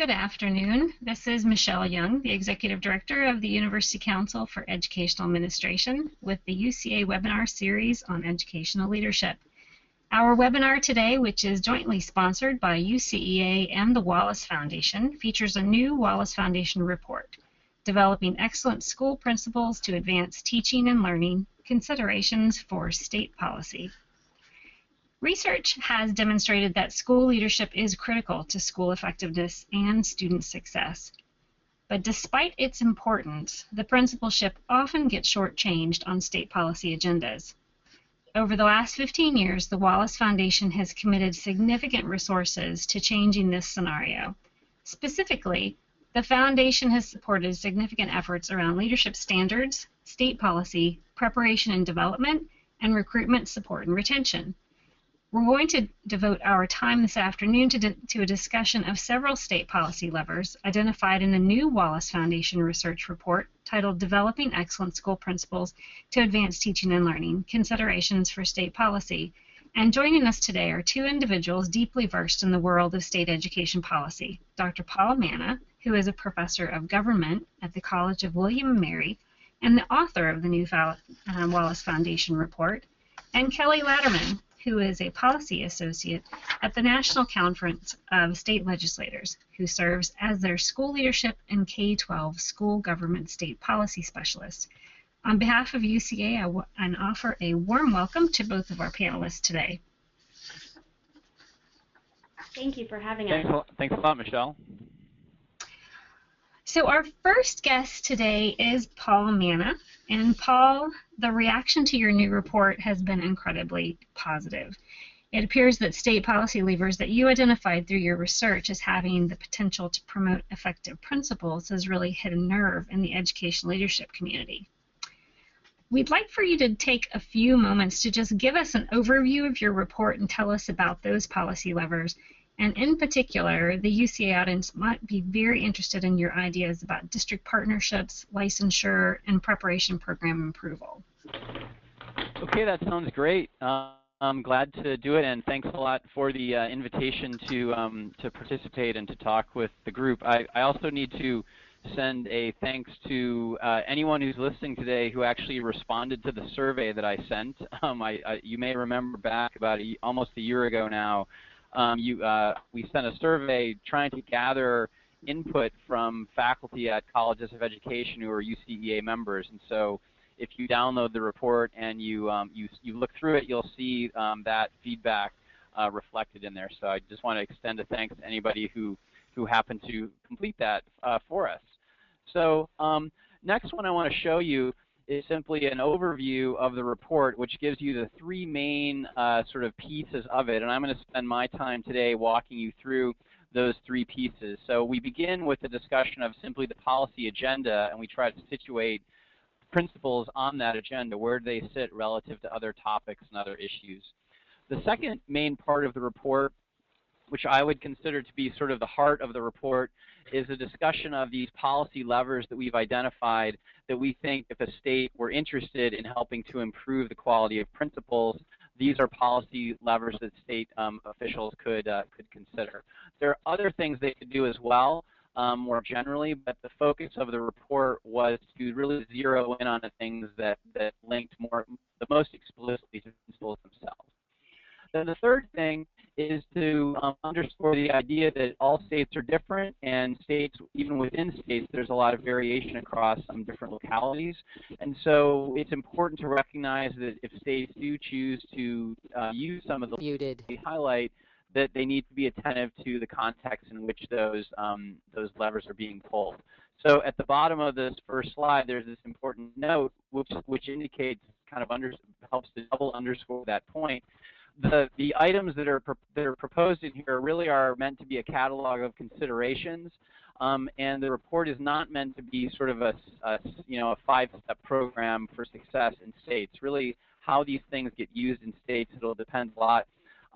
Good afternoon. This is Michelle Young, the Executive Director of the University Council for Educational Administration with the UCA webinar series on educational leadership. Our webinar today, which is jointly sponsored by UCEA and the Wallace Foundation, features a new Wallace Foundation report, Developing Excellent School Principals to Advance Teaching and Learning, Considerations for State Policy. Research has demonstrated that school leadership is critical to school effectiveness and student success. But despite its importance, the principalship often gets shortchanged on state policy agendas. Over the last 15 years, the Wallace Foundation has committed significant resources to changing this scenario. Specifically, the Foundation has supported significant efforts around leadership standards, state policy, preparation and development, and recruitment, support, and retention. We're going to devote our time this afternoon to a discussion of several state policy levers identified in the new Wallace Foundation research report titled Developing Excellent School Principals to Advance Teaching and Learning, Considerations for State Policy. And joining us today are two individuals deeply versed in the world of state education policy, Dr. Paula Manna, who is a professor of government at the College of William & Mary and the author of the new Wallace Foundation report, and Kelly Latterman, who is a policy associate at the National Conference of State Legislators, who serves as their school leadership and K-12 school government state policy specialist. On behalf of UCA, I offer a warm welcome to both of our panelists today. Thank you for having us. Thanks a lot, Michelle. So our first guest today is Paula Manna. And Paul, the reaction to your new report has been incredibly positive. It appears that state policy levers that you identified through your research as having the potential to promote effective principles has really hit a nerve in the education leadership community. We'd like for you to take a few moments to just give us an overview of your report and tell us about those policy levers. And in particular, the UCA audience might be very interested in your ideas about district partnerships, licensure, and preparation program approval. Okay, that sounds great. I'm glad to do it, and thanks a lot for the invitation to participate and to talk with the group. I also need to send a thanks to anyone who's listening today who actually responded to the survey that I sent. You may remember back about almost a year ago now, we sent a survey trying to gather input from faculty at colleges of education who are UCEA members. And so if you download the report and you look through it, you'll see that feedback reflected in there. So I just want to extend a thanks to anybody who happened to complete that for us. So next one I want to show you is simply an overview of the report, which gives you the three main sort of pieces of it. And I'm going to spend my time today walking you through those three pieces. So we begin with the discussion of simply the policy agenda, and we try to situate principles on that agenda. Where do they sit relative to other topics and other issues? The second main part of the report, which I would consider to be sort of the heart of the report, is a discussion of these policy levers that we've identified that we think if a state were interested in helping to improve the quality of principals, these are policy levers that state officials could consider. There are other things they could do as well, more generally, but the focus of the report was to really zero in on the things that linked the most explicitly to principals themselves. Then the third thing is to underscore the idea that all states are different, and states, even within states, there's a lot of variation across different localities. And so it's important to recognize that if states do choose to use some of the we highlight that they need to be attentive to the context in which those levers are being pulled. So at the bottom of this first slide, there's this important note which indicates, kind of helps to double underscore that point. The items that are proposed in here really are meant to be a catalog of considerations, and the report is not meant to be sort of a five-step program for success in states. Really, how these things get used in states, it'll depend a lot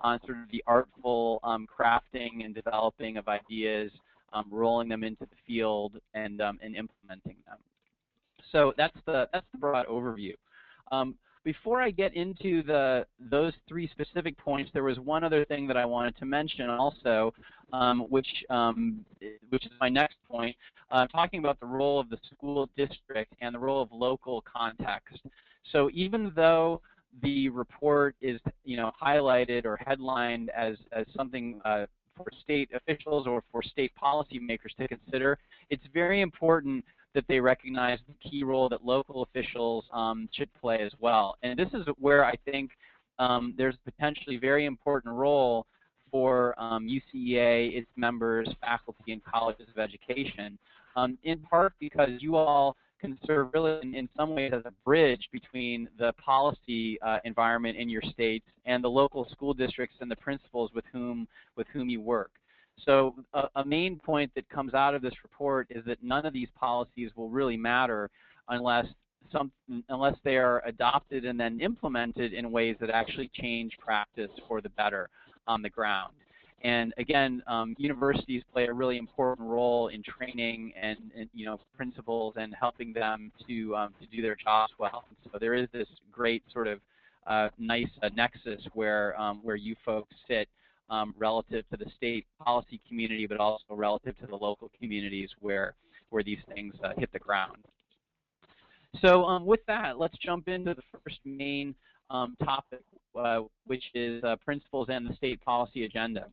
on sort of the artful crafting and developing of ideas, rolling them into the field, and implementing them. So that's the broad overview. Before I get into those three specific points, there was one other thing that I wanted to mention also, which is my next point, talking about the role of the school district and the role of local context. So even though the report is, highlighted or headlined as something for state officials or for state policymakers to consider, it's very important that they recognize the key role that local officials should play as well. And this is where I think there's a potentially very important role for UCEA, its members, faculty, and colleges of education, in part because you all can serve really in some ways as a bridge between the policy environment in your states and the local school districts and the principals with whom you work. So a main point that comes out of this report is that none of these policies will really matter unless they are adopted and then implemented in ways that actually change practice for the better on the ground. And again, universities play a really important role in training and principals and helping them to do their jobs well. So there is this great sort of nice nexus where you folks sit relative to the state policy community, but also relative to the local communities where these things hit the ground. So with that, let's jump into the first main topic, which is principles and the state policy agenda.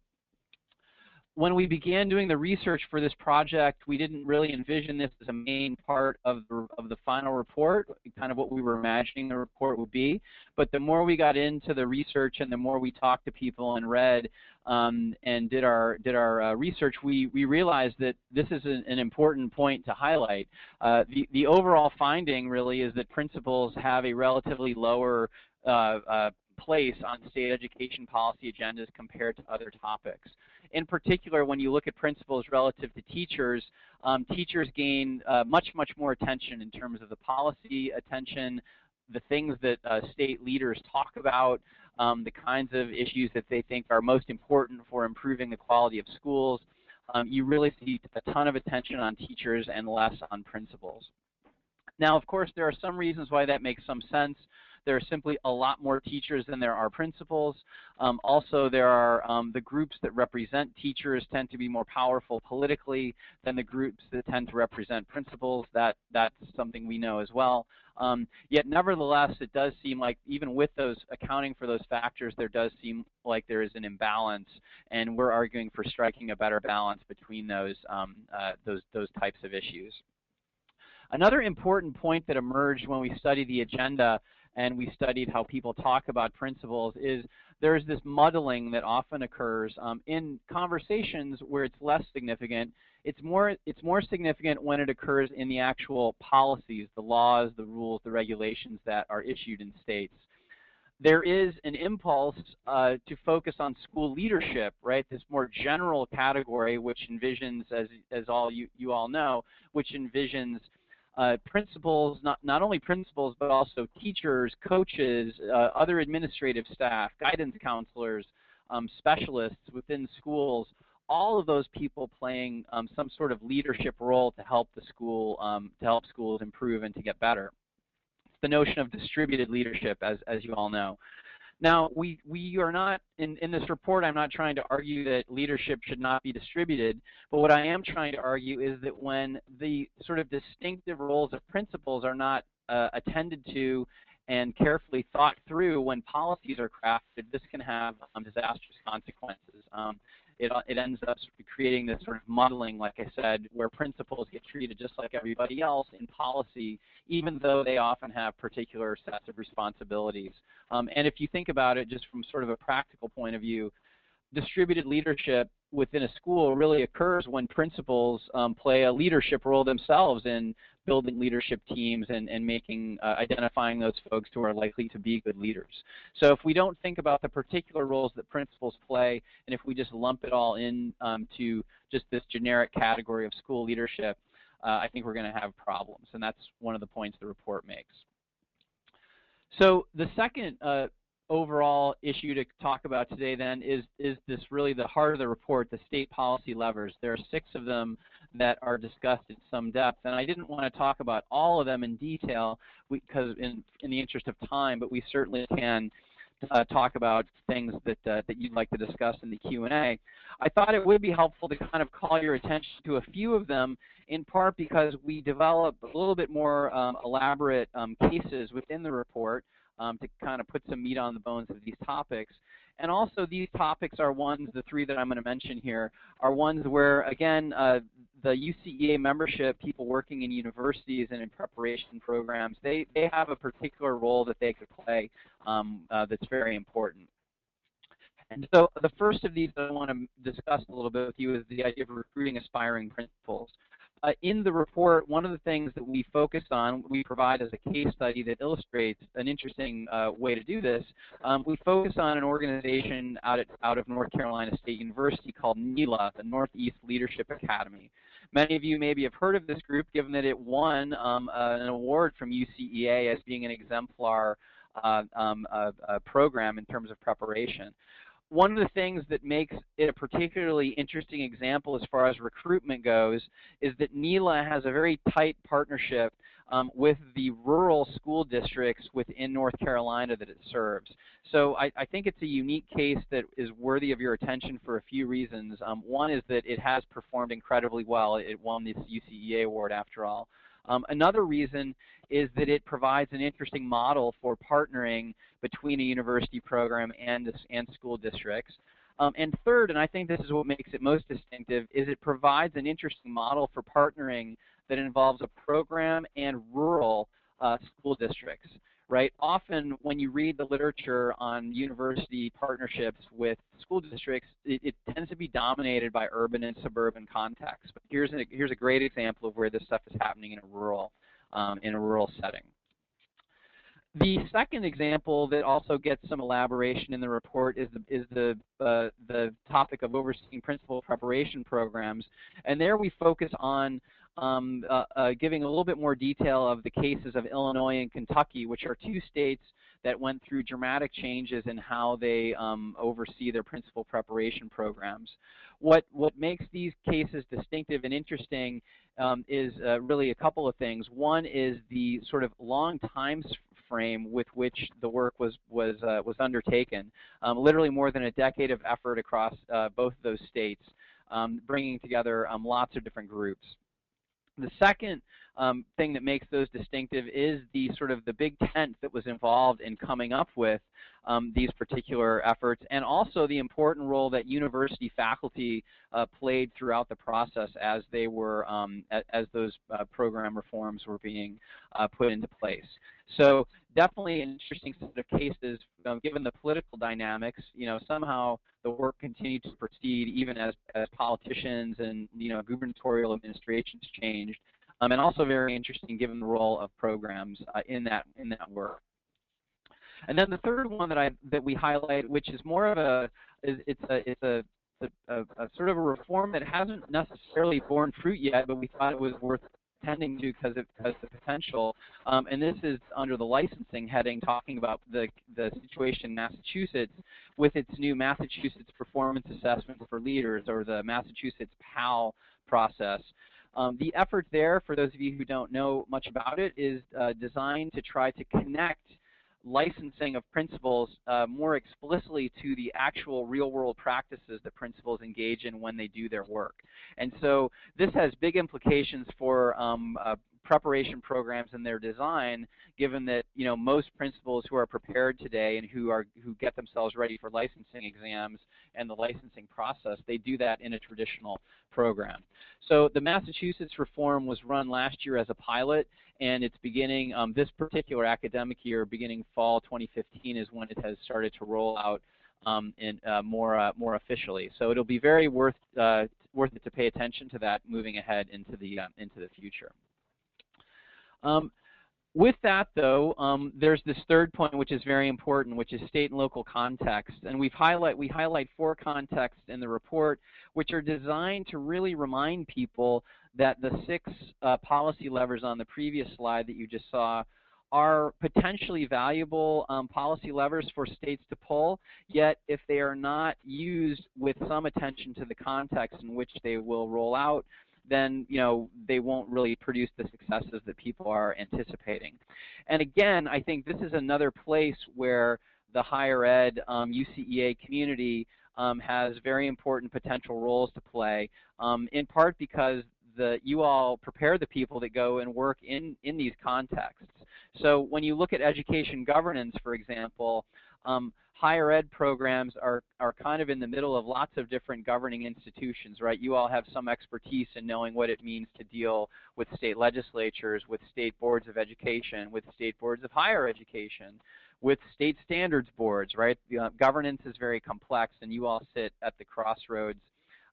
When we began doing the research for this project, we didn't really envision this as a main part of the final report, kind of what we were imagining the report would be. But the more we got into the research and the more we talked to people and read and did our research, we realized that this is an important point to highlight. The overall finding really is that principals have a relatively lower place on state education policy agendas compared to other topics. In particular, when you look at principals relative to teachers, teachers gain much more attention in terms of the policy attention, the things that state leaders talk about, the kinds of issues that they think are most important for improving the quality of schools. You really see a ton of attention on teachers and less on principals. Now, of course, there are some reasons why that makes some sense. There are simply a lot more teachers than there are principals. Also, there are the groups that represent teachers tend to be more powerful politically than the groups that tend to represent principals. That's something we know as well. Yet, nevertheless, it does seem like even with those accounting for those factors, there does seem like there is an imbalance, and we're arguing for striking a better balance between those types of issues. Another important point that emerged when we studied the agenda and we studied how people talk about principles is there's this muddling that often occurs in conversations where it's less significant. It's more significant when it occurs in the actual policies, the laws, the rules, the regulations that are issued in states. There is an impulse to focus on school leadership, right? This more general category, which envisions, as you all know, which envisions principals, not only principals, but also teachers, coaches, other administrative staff, guidance counselors, specialists within schools, all of those people playing some sort of leadership role to help the school, to help schools improve and to get better. It's the notion of distributed leadership, as you all know. Now, we are not, in this report, I'm not trying to argue that leadership should not be distributed, but what I am trying to argue is that when the sort of distinctive roles of principals are not attended to and carefully thought through when policies are crafted, this can have disastrous consequences. It ends up creating this sort of muddling, like I said, where principals get treated just like everybody else in policy, even though they often have particular sets of responsibilities. And if you think about it just from sort of a practical point of view, distributed leadership within a school really occurs when principals play a leadership role themselves in building leadership teams and making, identifying those folks who are likely to be good leaders. So if we don't think about the particular roles that principals play, and if we just lump it all in to just this generic category of school leadership, I think we're going to have problems, and that's one of the points the report makes. So the second overall issue to talk about today then is this really the heart of the report, the state policy levers. There are 6 of them that are discussed in some depth, and I didn't want to talk about all of them in detail because in the interest of time, but we certainly can talk about things that you'd like to discuss in the Q&A. I thought it would be helpful to kind of call your attention to a few of them, in part because we develop a little bit more elaborate cases within the report to kind of put some meat on the bones of these topics. And also these topics are ones, the 3 that I'm going to mention here, are ones where, again, the UCEA membership, people working in universities and in preparation programs, they have a particular role that they could play that's very important. And so the first of these that I want to discuss a little bit with you is the idea of recruiting aspiring principals. In the report, one of the things that we focus on, we provide as a case study that illustrates an interesting way to do this. We focus on an organization out of North Carolina State University called NELA, the Northeast Leadership Academy. Many of you maybe have heard of this group, given that it won an award from UCEA as being an exemplar program in terms of preparation. One of the things that makes it a particularly interesting example as far as recruitment goes is that NELA has a very tight partnership with the rural school districts within North Carolina that it serves. So I think it's a unique case that is worthy of your attention for a few reasons. One is that it has performed incredibly well. It won this UCEA award after all. Another reason is that it provides an interesting model for partnering between a university program and school districts. And third, and I think this is what makes it most distinctive, is it provides an interesting model for partnering that involves a program and rural school districts. Right? Often when you read the literature on university partnerships with school districts, it tends to be dominated by urban and suburban contexts. But here's a great example of where this stuff is happening in a rural setting. The second example that also gets some elaboration in the report is the topic of overseeing principal preparation programs, and there we focus on giving a little bit more detail of the cases of Illinois and Kentucky, which are 2 states that went through dramatic changes in how they oversee their principal preparation programs. What makes these cases distinctive and interesting is really a couple of things. One is the sort of long time frame with which the work was undertaken, literally more than a decade of effort across both of those states, bringing together lots of different groups. The second thing that makes those distinctive is the sort of the big tent that was involved in coming up with these particular efforts, and also the important role that university faculty played throughout the process as they were as those program reforms were being put into place. So definitely an interesting set of cases, given the political dynamics. You know, somehow the work continued to proceed even as politicians and gubernatorial administrations changed, and also very interesting given the role of programs in that work. And then the third one that we highlight, which is more of a sort of a reform that hasn't necessarily borne fruit yet, but we thought it was worth tending to because it has the potential. And this is under the licensing heading, talking about the situation in Massachusetts with its new Massachusetts Performance Assessment for Leaders, or the Massachusetts PAL process. The effort there, for those of you who don't know much about it, is designed to try to connect licensing of principals more explicitly to the actual real-world practices that principals engage in when they do their work. And so this has big implications for preparation programs and their design, given that most principals who are prepared today and who get themselves ready for licensing exams and the licensing process, they do that in a traditional program. So the Massachusetts reform was run last year as a pilot, and it's beginning this particular academic year, beginning fall 2015, is when it has started to roll out more officially. So it'll be very worth it to pay attention to that moving ahead into the future. With that, though, there's this third point which is very important, which is state and local context. And we highlight 4 contexts in the report, which are designed to really remind people that the 6 policy levers on the previous slide that you just saw are potentially valuable policy levers for states to pull, yet if they are not used with some attention to the context in which they will roll out, then they won't really produce the successes that people are anticipating. And again, I think this is another place where the higher ed UCEA community has very important potential roles to play, in part because you all prepare the people that go and work in these contexts. So when you look at education governance, for example, higher ed programs are kind of in the middle of lots of different governing institutions, right? You all have some expertise in knowing what it means to deal with state legislatures, with state boards of education, with state boards of higher education, with state standards boards, right? Governance is very complex, and you all sit at the crossroads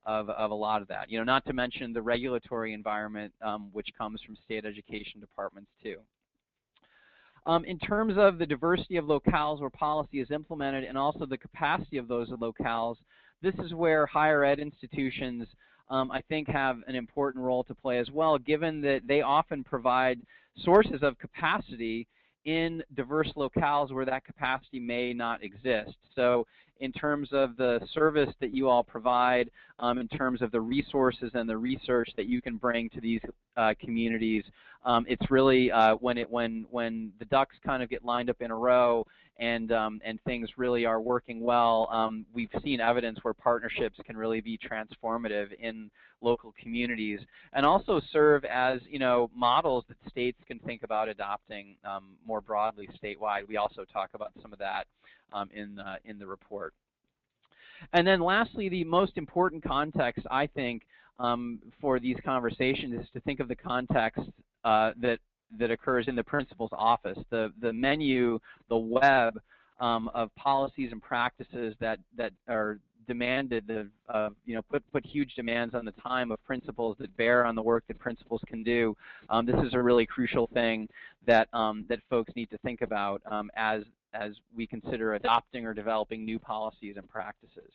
of a lot of that. Not to mention the regulatory environment, which comes from state education departments too. In terms of the diversity of locales where policy is implemented and also the capacity of those locales, this is where higher ed institutions, I think, have an important role to play as well, given that they often provide sources of capacity in diverse locales where that capacity may not exist. So in terms of the service that you all provide, in terms of the resources and the research that you can bring to these communities, it's really when the ducks kind of get lined up in a row and things really are working well, we've seen evidence where partnerships can really be transformative in local communities and also serve as models that states can think about adopting more broadly statewide. We also talk about some of that in the report. And then lastly, the most important context, I think, for these conversations is to think of the context that occurs in the principal's office, the menu, the web of policies and practices that are demanded, put huge demands on the time of principals that bear on the work that principals can do. This is a really crucial thing that folks need to think about as we consider adopting or developing new policies and practices.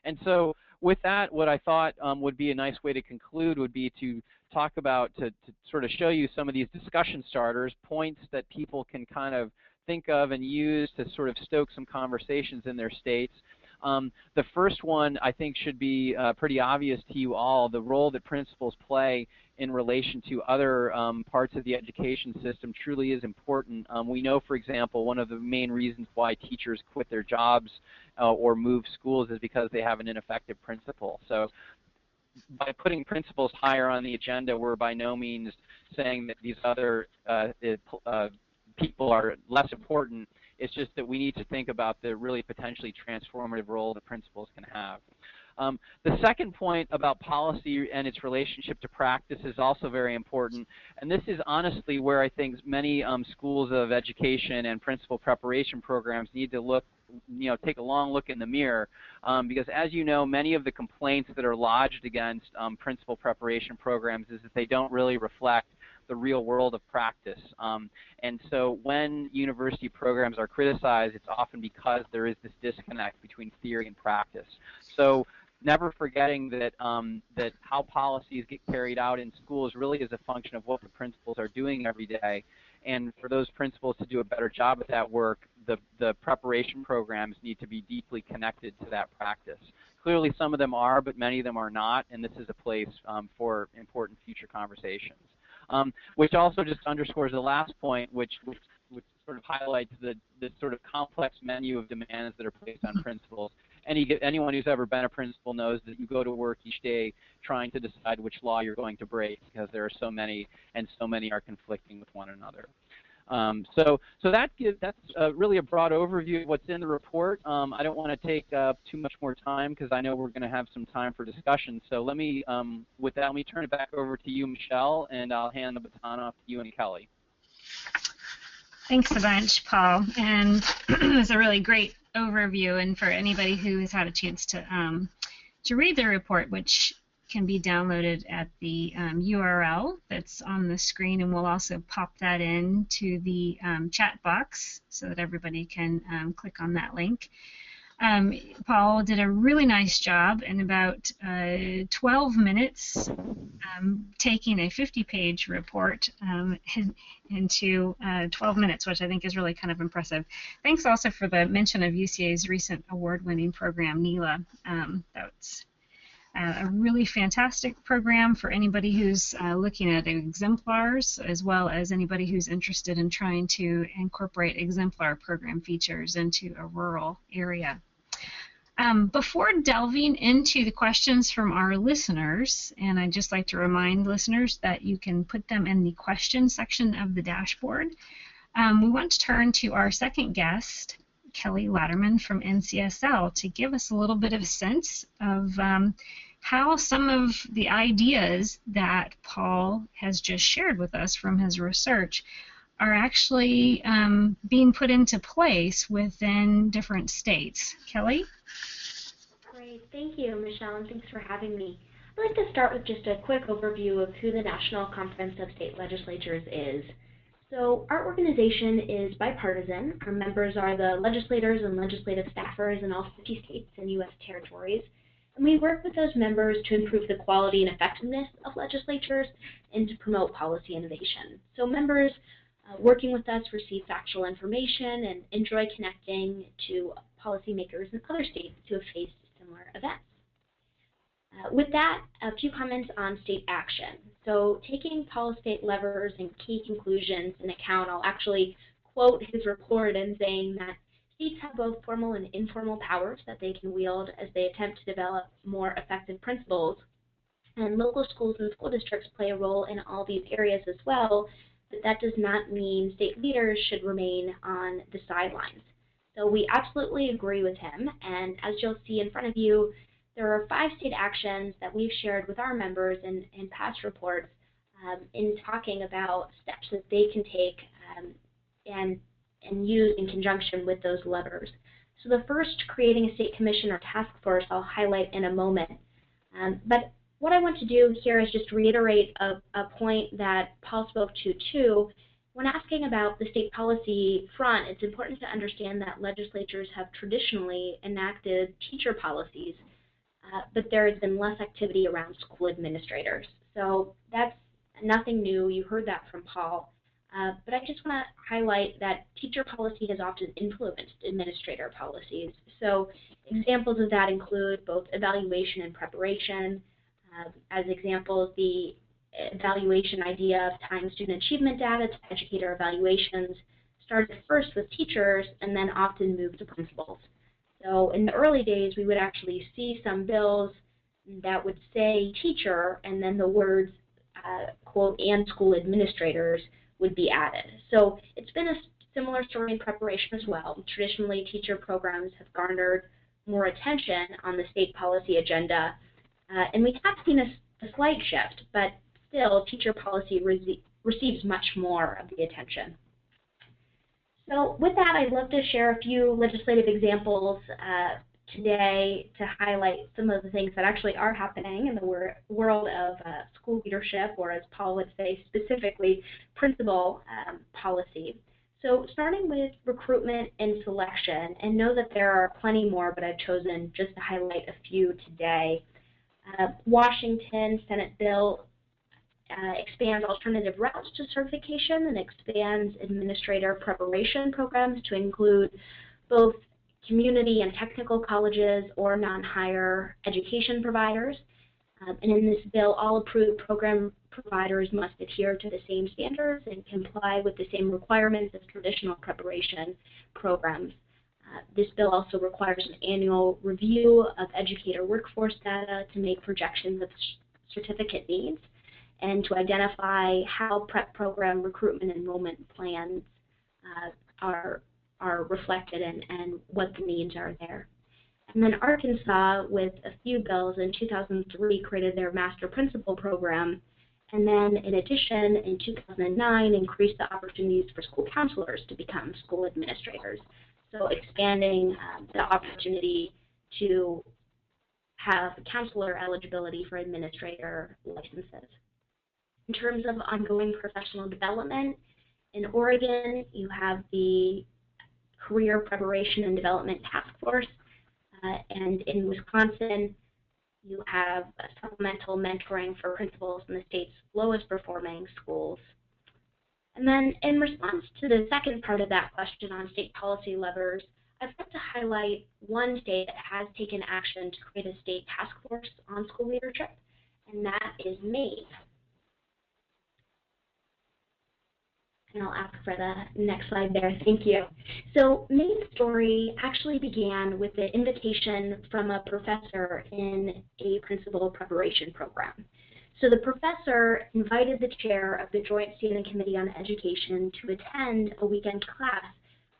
And so with that, what I thought would be a nice way to conclude would be to talk about, to sort of show you some of these discussion starters, points that people can kind of think of and use to sort of stoke some conversations in their states. The first one, I think, should be pretty obvious to you all, the role that principals play in relation to other parts of the education system truly is important. We know, for example, one of the main reasons why teachers quit their jobs or move schools is because they have an ineffective principal. So by putting principals higher on the agenda, we're by no means saying that these other people are less important. It's just that we need to think about the really potentially transformative role that principals can have. The second point about policy and its relationship to practice is also very important, and this is honestly where I think many schools of education and principal preparation programs need to look, take a long look in the mirror, because as you know, many of the complaints that are lodged against principal preparation programs is that they don't really reflect the real world of practice. And so when university programs are criticized, it's often because there is this disconnect between theory and practice. So never forgetting that that how policies get carried out in schools really is a function of what the principals are doing every day. And for those principals to do a better job at that work, the preparation programs need to be deeply connected to that practice. Clearly some of them are, but many of them are not, and this is a place for important future conversations. Which also just underscores the last point, which sort of highlights the sort of complex menu of demands that are placed on principals. Anyone who's ever been a principal knows that you go to work each day trying to decide which law you're going to break because there are so many, and so many are conflicting with one another. So that's really a broad overview of what's in the report. I don't want to take too much more time because I know we're going to have some time for discussion. So let me, with that, let me turn it back over to you, Michelle, and I'll hand the baton off to you and Kelly. Thanks a bunch, Paul. And it was a really great overview. And for anybody who has had a chance to read the report, which can be downloaded at the URL that's on the screen, and we'll also pop that into the chat box so that everybody can click on that link. Paul did a really nice job in about 12 minutes taking a 50-page report into 12 minutes, which I think is really kind of impressive. Thanks also for the mention of UCA's recent award-winning program, NELA. That's a really fantastic program for anybody who's looking at exemplars, as well as anybody who's interested in trying to incorporate exemplar program features into a rural area. Before delving into the questions from our listeners, and I'd just like to remind listeners that you can put them in the question section of the dashboard, we want to turn to our second guest, Kelly Latterman from NCSL, to give us a little bit of a sense of how some of the ideas that Paul has just shared with us from his research are actually being put into place within different states. Kelly? Great. Thank you, Michelle, and thanks for having me. I'd like to start with just a quick overview of who the National Conference of State Legislatures is. So our organization is bipartisan. Our members are the legislators and legislative staffers in all 50 states and U.S. territories. And we work with those members to improve the quality and effectiveness of legislatures and to promote policy innovation. So members working with us receive factual information and enjoy connecting to policymakers in other states who have faced similar events. With that, a few comments on state action. So taking Paul's state levers and key conclusions in account, I'll actually quote his report in saying that states have both formal and informal powers that they can wield as they attempt to develop more effective principles. And local schools and school districts play a role in all these areas as well, but that does not mean state leaders should remain on the sidelines. So we absolutely agree with him, and as you'll see in front of you, there are 5 state actions that we've shared with our members in past reports in talking about steps that they can take and use in conjunction with those levers. So the first, creating a state commission or task force, I'll highlight in a moment. But what I want to do here is just reiterate a point that Paul spoke to too. When asking about the state policy front, it's important to understand that legislatures have traditionally enacted teacher policies, but there has been less activity around school administrators. So that's nothing new. You heard that from Paul. But I just want to highlight that teacher policy has often influenced administrator policies. So examples of that include both evaluation and preparation. As examples, the evaluation idea of tying student achievement data to educator evaluations started first with teachers and then often moved to principals. So in the early days, we would actually see some bills that would say teacher and then the words, quote, and school administrators would be added. So it's been a similar story in preparation as well. Traditionally, teacher programs have garnered more attention on the state policy agenda, and we have seen a slight shift, but still teacher policy receives much more of the attention. So with that, I'd love to share a few legislative examples today to highlight some of the things that actually are happening in the world of school leadership, or as Paul would say, specifically principal policy. So starting with recruitment and selection, and know that there are plenty more, but I've chosen just to highlight a few today. Washington Senate bill expands alternative routes to certification and expands administrator preparation programs to include both community and technical colleges or non-higher education providers. And in this bill, all approved program providers must adhere to the same standards and comply with the same requirements as traditional preparation programs. This bill also requires an annual review of educator workforce data to make projections of certificate needs and to identify how prep program recruitment enrollment plans are reflected and what the needs are there. And then Arkansas, with a few bills in 2003, created their master principal program, and then in addition, in 2009, increased the opportunities for school counselors to become school administrators. So expanding the opportunity to have counselor eligibility for administrator licenses. In terms of ongoing professional development, in Oregon, you have the Career Preparation and Development Task Force and in Wisconsin, you have supplemental mentoring for principals in the state's lowest performing schools. And then in response to the second part of that question on state policy levers, I'd like to highlight one state that has taken action to create a state task force on school leadership, and that is Maine. And I'll ask for the next slide there. Thank you. So Maine's story actually began with the invitation from a professor in a principal preparation program. So the professor invited the chair of the Joint Standing Committee on Education to attend a weekend class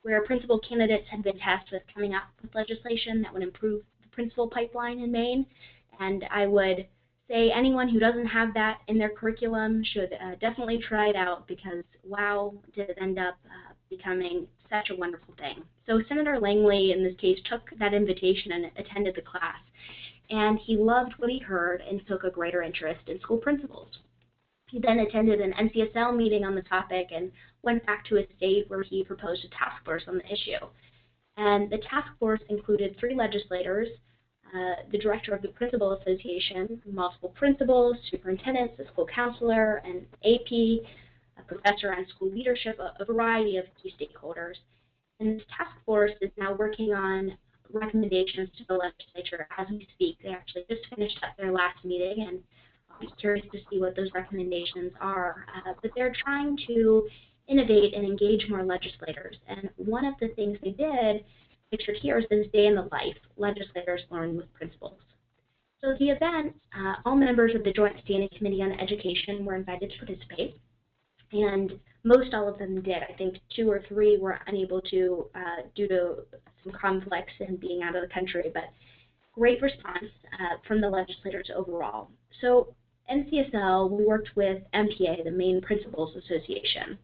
where principal candidates had been tasked with coming up with legislation that would improve the principal pipeline in Maine. And I would say anyone who doesn't have that in their curriculum should definitely try it out, because wow, did it end up becoming such a wonderful thing. So Senator Langley, in this case, took that invitation and attended the class. And he loved what he heard and took a greater interest in school principals. He then attended an NCSL meeting on the topic and went back to his state where he proposed a task force on the issue. And the task force included 3 legislators, the director of the Principal Association, multiple principals, superintendents, a school counselor, an AP, a professor on school leadership, a variety of key stakeholders. And this task force is now working on recommendations to the legislature as we speak. They actually just finished up their last meeting, and I'll be curious to see what those recommendations are. But they're trying to innovate and engage more legislators. And one of the things they did, pictured here, is this day in the life, legislators learn with principals. So the event, all members of the Joint Standing Committee on Education were invited to participate, and most all of them did. I think 2 or 3 were unable to due to some conflicts and being out of the country, but great response from the legislators overall. So NCSL, we worked with MPA, the Maine Principals Association,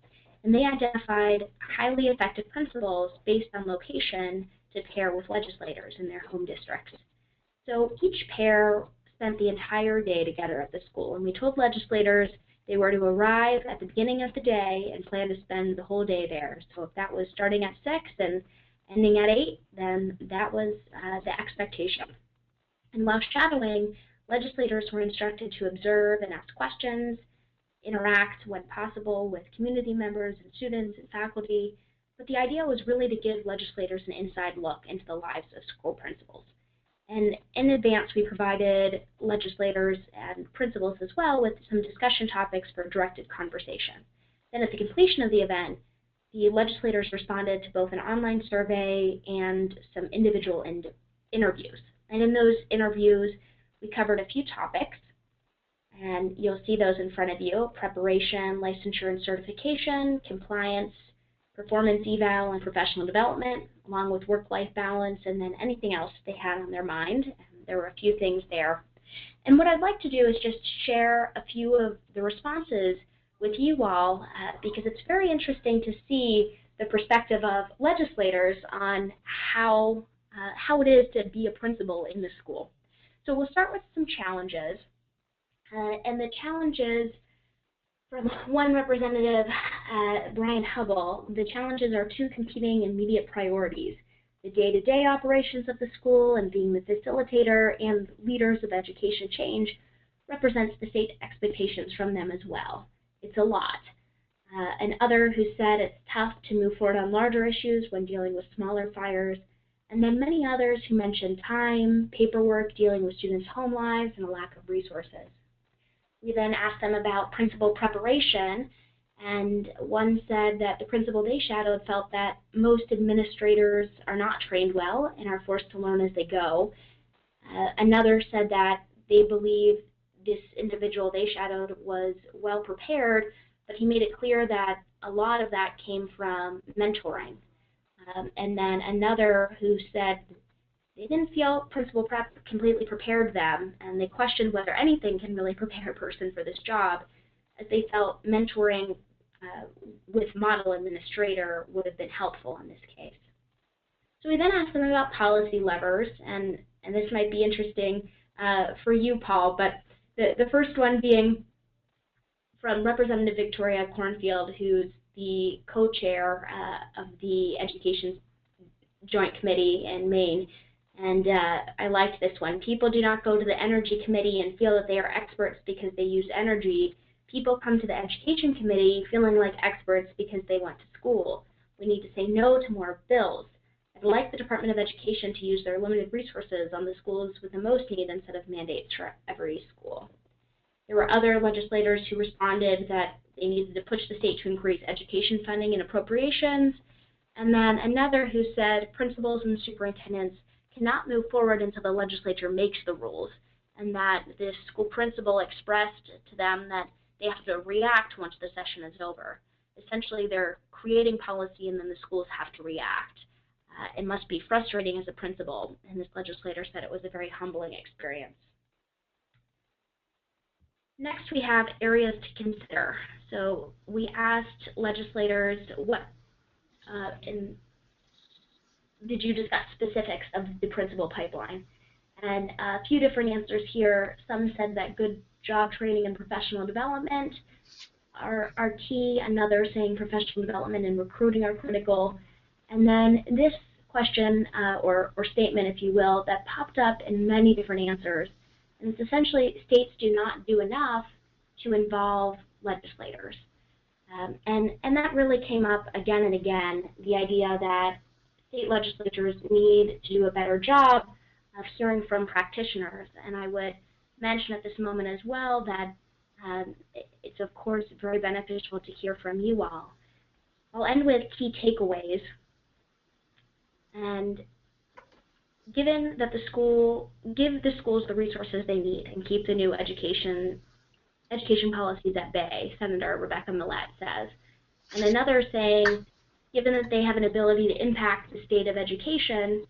and they identified highly effective principals based on location to pair with legislators in their home districts. So each pair spent the entire day together at the school, and we told legislators they were to arrive at the beginning of the day and plan to spend the whole day there. So if that was starting at 6 and ending at 8, then that was the expectation. And while shadowing, legislators were instructed to observe and ask questions, interact when possible with community members and students and faculty, but the idea was really to give legislators an inside look into the lives of school principals. And in advance, we provided legislators and principals as well with some discussion topics for directed conversation. Then at the completion of the event, the legislators responded to both an online survey and some individual interviews. And in those interviews, we covered a few topics, and you'll see those in front of you: preparation, licensure and certification, compliance, performance eval and professional development, along with work-life balance, and then anything else they had on their mind. And there were a few things there. And what I'd like to do is just share a few of the responses with you all, because it's very interesting to see the perspective of legislators on how it is to be a principal in the school. So we'll start with some challenges. And the challenges, from one representative, Brian Hubble, the challenges are 2 competing immediate priorities: the day-to-day operations of the school and being the facilitator and leaders of education change represents the state expectations from them as well. It's a lot. Another who said it's tough to move forward on larger issues when dealing with smaller fires, and then many others who mentioned time, paperwork, dealing with students' home lives, and a lack of resources. We then asked them about principal preparation, and one said that the principal they shadowed felt that most administrators are not trained well and are forced to learn as they go. Another said that they believe this individual they shadowed was well prepared, but he made it clear that a lot of that came from mentoring. And then another who said they didn't feel principal prep completely prepared them, and they questioned whether anything can really prepare a person for this job, as they felt mentoring with model administrator would have been helpful in this case. So we then asked them about policy levers, and this might be interesting for you, Paul, but the first one being from Representative Victoria Cornfield, who's the co-chair of the Education Joint Committee in Maine. And I liked this one. People do not go to the energy committee and feel that they are experts because they use energy. People come to the education committee feeling like experts because they went to school. We need to say no to more bills. I'd like the Department of Education to use their limited resources on the schools with the most need instead of mandates for every school. There were other legislators who responded that they needed to push the state to increase education funding and appropriations. And then another who said principals and superintendents cannot move forward until the legislature makes the rules, and that this school principal expressed to them that they have to react once the session is over. Essentially, they're creating policy and then the schools have to react. It must be frustrating as a principal, and this legislator said it was a very humbling experience. Next, we have areas to consider. So we asked legislators, did you discuss specifics of the principal pipeline? And a few different answers here. Some said that good job training and professional development are key. Another saying professional development and recruiting are critical. And then this question or statement, if you will, that popped up in many different answers. And it's essentially states do not do enough to involve legislators. And that really came up again and again, the idea that state legislatures need to do a better job of hearing from practitioners. And I would mention at this moment as well that it's, of course, very beneficial to hear from you all. I'll end with key takeaways. And given that give the schools the resources they need and keep the new education policies at bay, Senator Rebecca Millett says. And another saying, given that they have an ability to impact the state of education,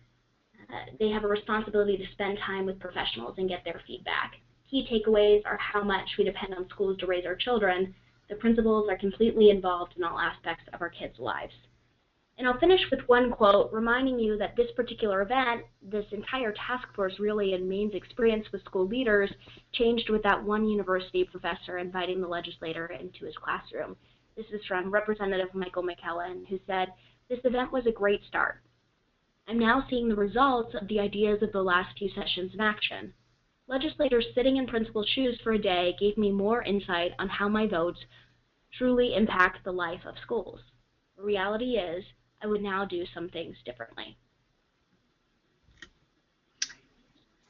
they have a responsibility to spend time with professionals and get their feedback. Key takeaways are how much we depend on schools to raise our children. The principals are completely involved in all aspects of our kids' lives. And I'll finish with one quote reminding you that this particular event, this entire task force really in Maine's experience with school leaders, changed with that one university professor inviting the legislator into his classroom. This is from Representative Michael McKellen, who said, "This event was a great start. I'm now seeing the results of the ideas of the last few sessions in action. Legislators sitting in principal's shoes for a day gave me more insight on how my votes truly impact the life of schools. The reality is, I would now do some things differently."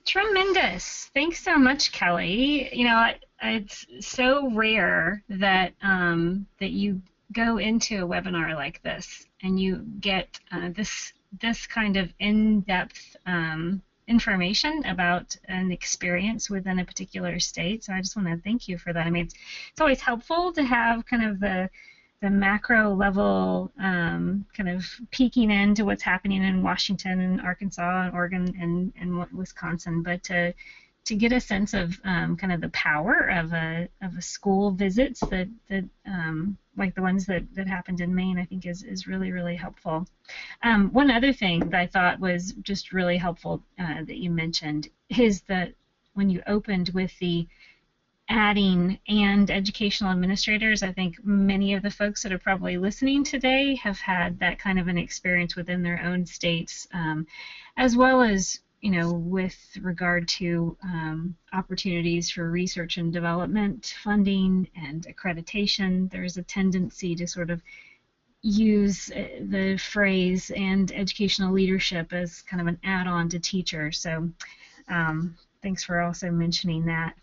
Tremendous. Thanks so much, Kelly. You know, it's so rare that that you go into a webinar like this and you get this kind of in-depth information about an experience within a particular state. So I just want to thank you for that. I mean, it's always helpful to have kind of the macro level kind of peeking into what's happening in Washington and Arkansas and Oregon and Wisconsin, but to get a sense of kind of the power of a school visits that like the ones that happened in Maine, I think is really, really helpful. One other thing that I thought was just really helpful that you mentioned is that when you opened with the adding and educational administrators, I think many of the folks that are probably listening today have had that kind of an experience within their own states, as well as, you know, with regard to opportunities for research and development funding and accreditation. There's a tendency to sort of use the phrase and educational leadership as kind of an add-on to teacher. So thanks for also mentioning that.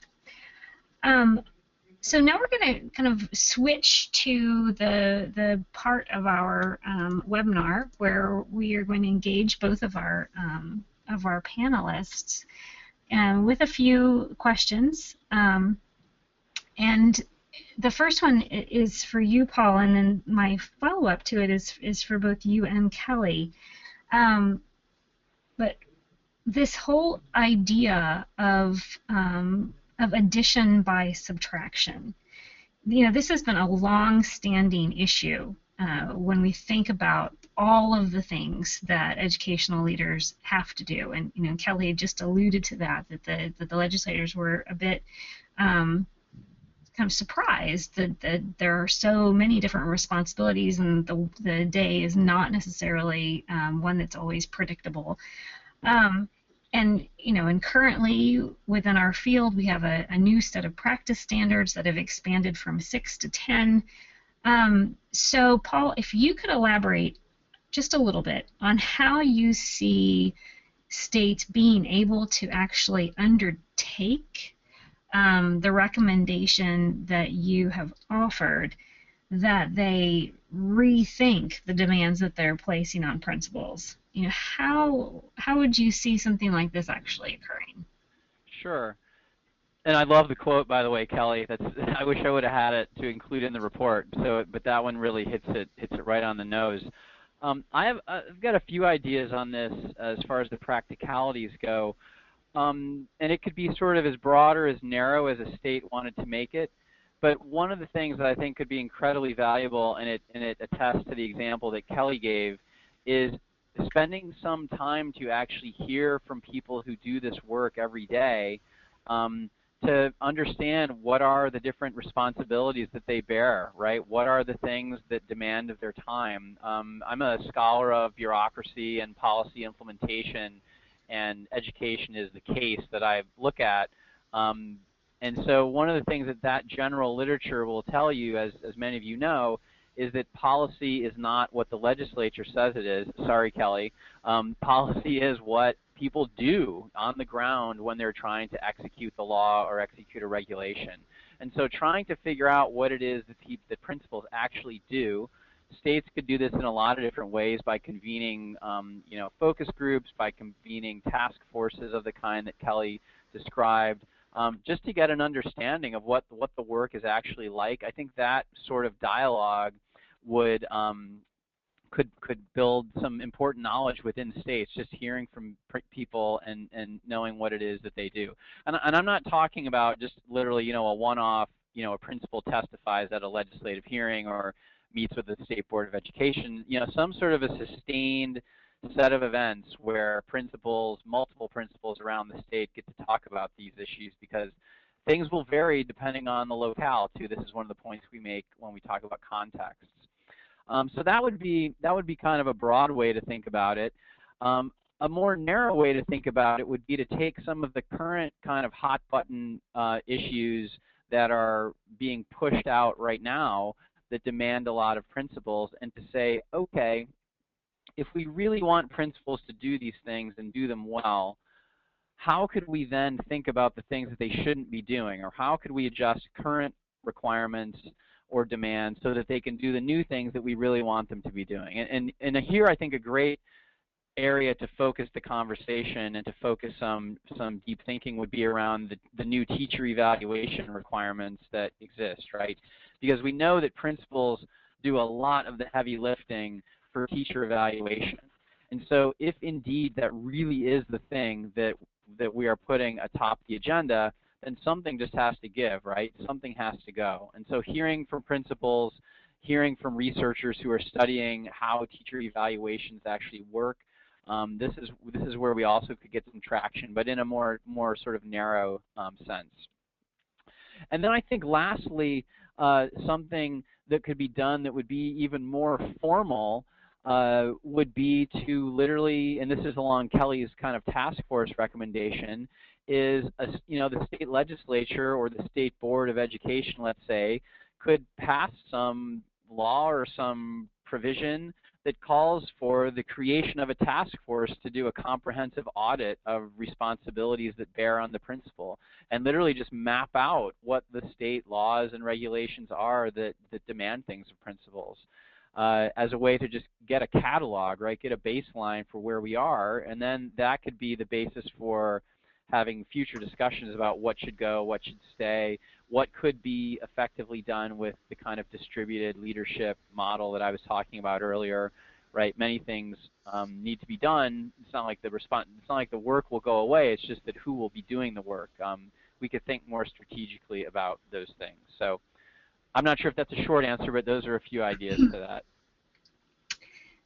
So now we're going to kind of switch to the part of our webinar where we are going to engage both of our panelists with a few questions. And the first one is for you, Paul, and then my follow-up to it is for both you and Kelly. But this whole idea of addition by subtraction. You know, this has been a long-standing issue when we think about all of the things that educational leaders have to do. And, you know, Kelly just alluded to that the legislators were a bit kind of surprised that there are so many different responsibilities and the day is not necessarily one that's always predictable. And and currently within our field, we have a new set of practice standards that have expanded from 6 to 10. So Paul, if you could elaborate just a little bit on how you see states being able to actually undertake the recommendation that you have offered, that they rethink the demands that they're placing on principals. How would you see something like this actually occurring? Sure. And I love the quote, by the way, Kelly. I wish I would have had it to include in the report. But that one really hits it right on the nose. I've got a few ideas on this as far as the practicalities go, and it could be sort of as broad or as narrow as a state wanted to make it. But one of the things that I think could be incredibly valuable, and it attests to the example that Kelly gave, is spending some time to actually hear from people who do this work every day, to understand what are the different responsibilities that they bear, right? What are the things that demand of their time? I'm a scholar of bureaucracy and policy implementation, and education is the case that I look at. And so one of the things that general literature will tell you, as many of you know, is that policy is not what the legislature says it is. Sorry, Kelly. Policy is what people do on the ground when they're trying to execute the law or execute a regulation. And so trying to figure out what it is that principals actually do. States could do this in a lot of different ways, by convening focus groups, by convening task forces of the kind that Kelly described, just to get an understanding of what the work is actually like. I think that sort of dialogue would could build some important knowledge within states, just hearing from people and knowing what it is that they do. And I'm not talking about just literally, a one-off, a principal testifies at a legislative hearing or meets with the State Board of Education, some sort of a sustained set of events where multiple principals around the state get to talk about these issues, because things will vary depending on the locale too. This is one of the points we make when we talk about contexts. So that would be kind of a broad way to think about it. A more narrow way to think about it would be to take some of the current kind of hot button issues that are being pushed out right now that demand a lot of principals, and to say, okay, if we really want principals to do these things and do them well, how could we then think about the things that they shouldn't be doing, or how could we adjust current requirements or demands so that they can do the new things that we really want them to be doing? And here I think a great area to focus the conversation and to focus some deep thinking would be around the new teacher evaluation requirements that exist, right? Because we know that principals do a lot of the heavy lifting for teacher evaluation. And so if indeed that really is the thing that we are putting atop the agenda, then something just has to give, right? Something has to go. And so hearing from principals, hearing from researchers who are studying how teacher evaluations actually work, this is where we also could get some traction, but in a more sort of narrow sense. And then I think lastly, something that could be done that would be even more formal would be to literally, and this is along Kelly's kind of task force recommendation, is the state legislature or the state board of education, let's say, could pass some law or some provision that calls for the creation of a task force to do a comprehensive audit of responsibilities that bear on the principal, and literally just map out what the state laws and regulations are that demand things of principals, as a way to just get a catalog, right? Get a baseline for where we are, and then that could be the basis for having future discussions about what should go, what should stay, what could be effectively done with the kind of distributed leadership model that I was talking about earlier, right? Many things need to be done. It's not like the work will go away. It's just that who will be doing the work. We could think more strategically about those things. So I'm not sure if that's a short answer, but those are a few ideas to that.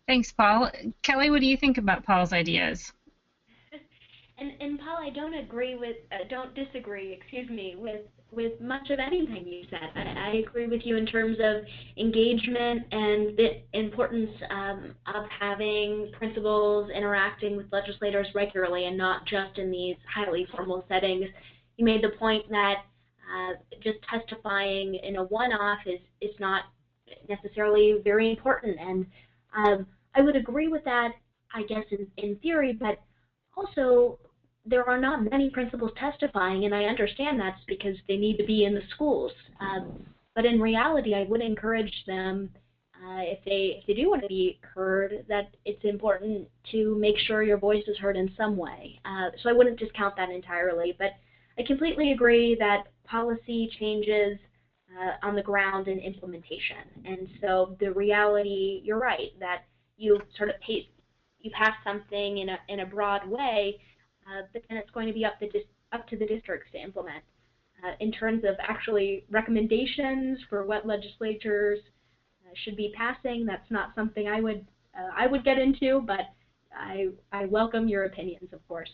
Thanks, Paul. Kelly, what do you think about Paul's ideas? And Paul, I don't disagree, with with much of anything you said. I agree with you in terms of engagement and the importance of having principals interacting with legislators regularly and not just in these highly formal settings. You made the point that just testifying in a one-off is not necessarily very important, and I would agree with that, I guess, in theory, but also there are not many principals testifying, and I understand that's because they need to be in the schools. But in reality, I would encourage them, if they do want to be heard, that it's important to make sure your voice is heard in some way. So I wouldn't discount that entirely, but I completely agree that policy changes on the ground in implementation. And so the reality, you're right, that you sort of you pass something in a broad way, but then it's going to be up to the districts to implement. In terms of actually recommendations for what legislatures should be passing, that's not something I would get into, but I welcome your opinions, of course.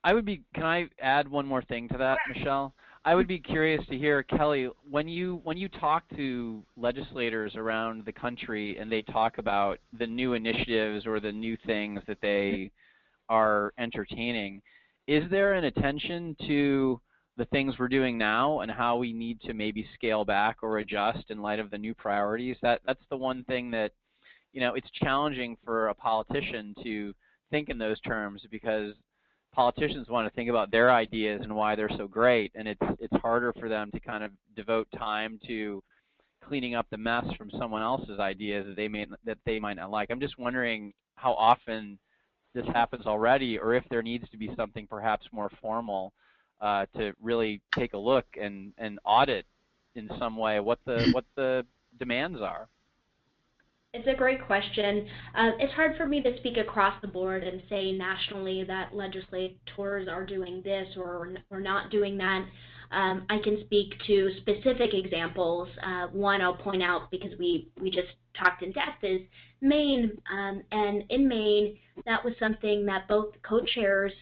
Can I add one more thing to that, Michelle? I would be curious to hear, Kelly, when you talk to legislators around the country and they talk about the new initiatives or the new things that they are entertaining, is there an attention to the things we're doing now and how we need to maybe scale back or adjust in light of the new priorities? That's the one thing that, it's challenging for a politician to think in those terms, because politicians want to think about their ideas and why they're so great, and it's harder for them to kind of devote time to cleaning up the mess from someone else's ideas that they might not like. I'm just wondering how often this happens already, or if there needs to be something perhaps more formal to really take a look and audit in some way what the demands are. It's a great question. It's hard for me to speak across the board and say nationally that legislators are doing this or not doing that. I can speak to specific examples. One I'll point out, because we just talked in depth, is Maine. And in Maine, that was something that both co-chairs,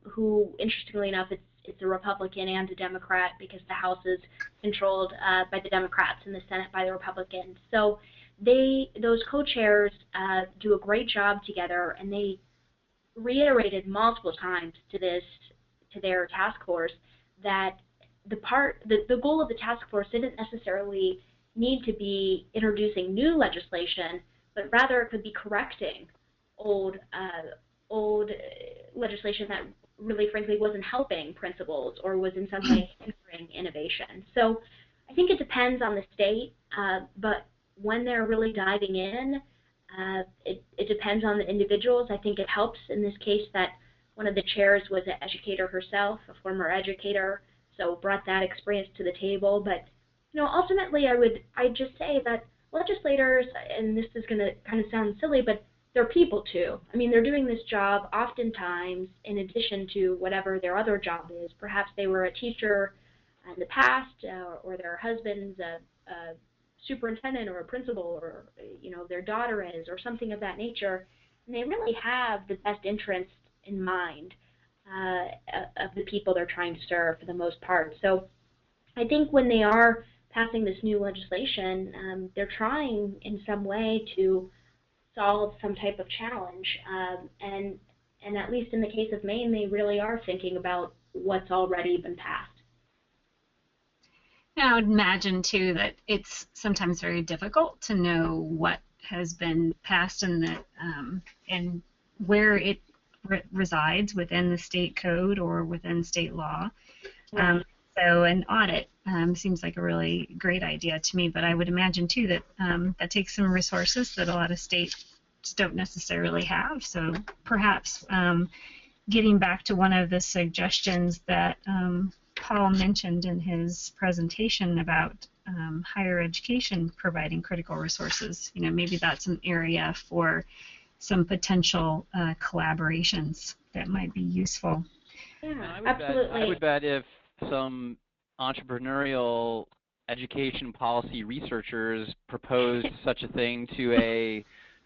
who, interestingly enough, it's a Republican and a Democrat, because the House is controlled by the Democrats and the Senate by the Republicans. So those co-chairs do a great job together, and they reiterated multiple times to their task force that the goal of the task force didn't necessarily need to be introducing new legislation, but rather it could be correcting old legislation that really, frankly, wasn't helping principals or was in some way hindering innovation. So I think it depends on the state, but when they're really diving in, it depends on the individuals. I think it helps in this case that one of the chairs was an educator herself, a former educator, so brought that experience to the table. But ultimately, I'd just say that legislators, and this is going to kind of sound silly, but they're people too. I mean, they're doing this job oftentimes in addition to whatever their other job is. Perhaps they were a teacher in the past, or their husband's a superintendent or a principal, or their daughter is, or something of that nature, and they really have the best interest in mind of the people they're trying to serve for the most part. So I think when they are passing this new legislation, they're trying in some way to solve some type of challenge, and at least in the case of Maine, they really are thinking about what's already been passed. I would imagine, too, that it's sometimes very difficult to know what has been passed and where it resides within the state code or within state law. So an audit seems like a really great idea to me, but I would imagine, too, that that takes some resources that a lot of states don't necessarily have. So perhaps getting back to one of the suggestions that Paul mentioned in his presentation about higher education providing critical resources, maybe that's an area for some potential collaborations that might be useful. Yeah, absolutely. I would bet if some entrepreneurial education policy researchers proposed such a thing to a